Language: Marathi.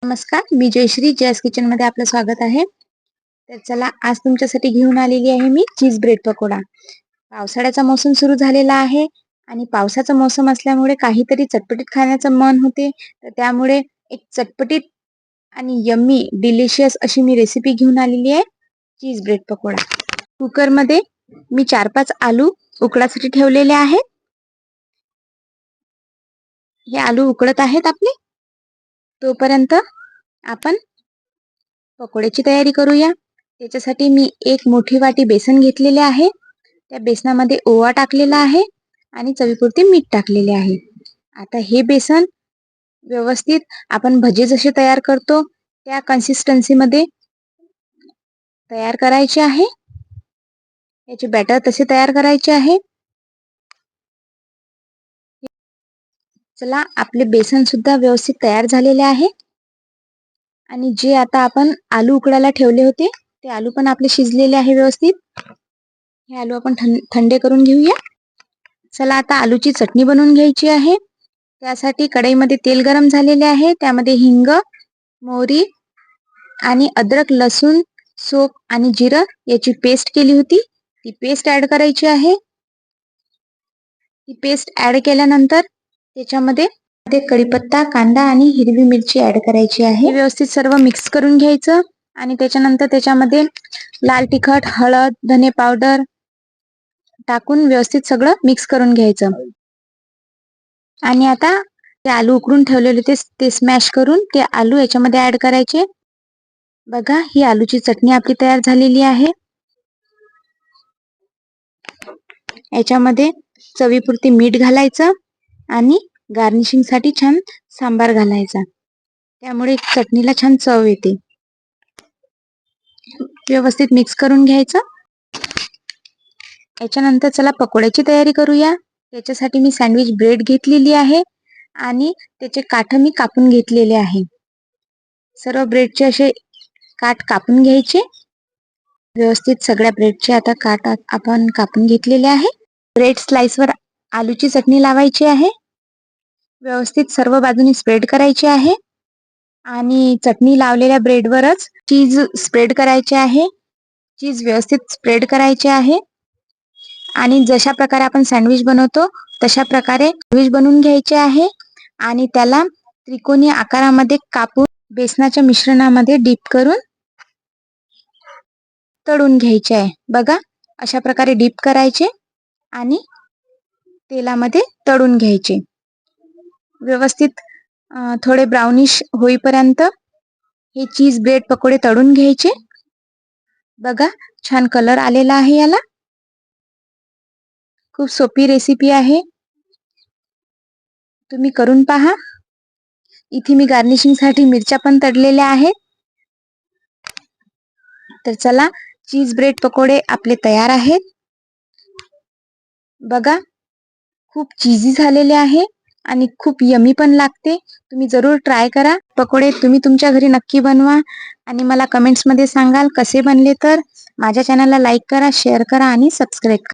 नमस्कार, मी जयश्री जयस किचन मध्ये आपलं स्वागत आहे. तर चला, आज तुमच्यासाठी घेऊन आलेली आहे मी चीज ब्रेड पकोडा. पावसाळ्याचा मोसम सुरू झालेला आहे आणि पावसाचा मोसम असल्यामुळे काहीतरी चटपटीत खाण्याचं मन होते. तर त्यामुळे एक चटपटीत आणि यम्मी डिलिशियस अशी मी रेसिपी घेऊन आलेली आहे, चीज ब्रेड पकोडा. कुकरमध्ये मी 4-5 आलू उकडासाठी ठेवलेले आहेत. हे आलू उकडत आहेत आपले. तोपर्यंत आपण पकोड्याची तयारी करूया. त्याच्यासाठी मी एक मोठी वाटी बेसन घेतलेले आहे. त्या बेसनामध्ये ओवा टाकलेला आहे आणि चवीपुरते मीठ टाकलेले आहे. आता हे बेसन व्यवस्थित आपण भजे जसे तयार करतो त्या कन्सिस्टन्सीमध्ये तयार करायचे आहे. याचे बॅटर तसे तयार करायचे आहे. चला, आपले बेसन सुद्धा व्यवस्थित तयार झालेले आहे आणि जे आता आपण आलू उकडायला ठेवले होते ते आलू पण आपले शिजलेले आहे व्यवस्थित. हे आलू आपण थंडे करून घेऊया. चला, आता आलूची चटणी बनवून घ्यायची आहे. त्यासाठी कढईमध्ये तेल गरम झालेले आहे. त्यामध्ये हिंग, मोहरी आणि अद्रक, लसूण, सोप आणि जिरं याची पेस्ट केली होती, ती पेस्ट ऍड करायची आहे. ती पेस्ट ऍड केल्यानंतर त्याच्यामध्ये कढीपत्ता, कांदा आणि हिरवी मिरची ऍड करायची आहे. व्यवस्थित सर्व मिक्स करून घ्यायचं आणि त्याच्यानंतर त्याच्यामध्ये लाल तिखट, हळद, धने पावडर टाकून व्यवस्थित सगळं मिक्स करून घ्यायचं. आणि आता ते आलू उकडून ठेवलेले ते स्मॅश करून ते आलू याच्यामध्ये ऍड करायचे. बघा, ही आलूची चटणी आपली तयार झालेली आहे. याच्यामध्ये चवीपुरते मीठ घालायचं आणि गार्निशिंग साठी छान सांबार घालायचा. त्यामुळे चटणीला छान चव येते. व्यवस्थित मिक्स करून घ्यायचं. याच्यानंतर चला पकोड्याची तयारी करूया. त्याच्यासाठी मी सँडविच ब्रेड घेतलेली आहे आणि त्याचे काठ मी कापून घेतलेले आहे. सर्व ब्रेडचे असे काठ कापून घ्यायचे. व्यवस्थित सगळ्या ब्रेडचे आता काठ आपण कापून घेतलेले आहे. ब्रेड स्लाइसवर आलूची चटणी लावायची आहे. व्यवस्थित सर्व बाजूनी स्प्रेड करायची आहे आणि चटणी लावलेल्या ब्रेडवरच चीज स्प्रेड करायचे आहे. चीज व्यवस्थित स्प्रेड करायचे आहे आणि जशा प्रकारे आपण सँडविच बनवतो तशा प्रकारे सँडविच बनवून घ्यायचे आहे आणि त्याला त्रिकोणी आकारामध्ये कापून बेसनाच्या मिश्रणामध्ये डीप करून तळून घ्यायचे आहे. बघा, अशा प्रकारे डीप करायचे आणि तेलामध्ये तळून घ्यायचे. व्यवस्थित थोडे ब्राउनिश होईपर्यंत हे चीज ब्रेड पकोडे तळून घ्यायचे. बघा, छान कलर आलेला आहे याला. खूप सोपी रेसिपी आहे, तुम्ही करून पहा. इथे मी गार्निशिंग साठी मिरच्या पण तळलेल्या आहेत. तर चला, चीज ब्रेड पकोडे आपले तयार आहेत. बघा, खूप चीजी झालेले आहे आणि खूप यमी पण लागते. तुम्ही जरूर ट्राय करा. पकोडे तुम्ही तुमच्या घरी नक्की बनवा आणि मला कमेंट्स मध्ये सांगाल कसे बनले. तर माझ्या चॅनलला लाईक करा, शेअर करा आणि सबस्क्राईब करा.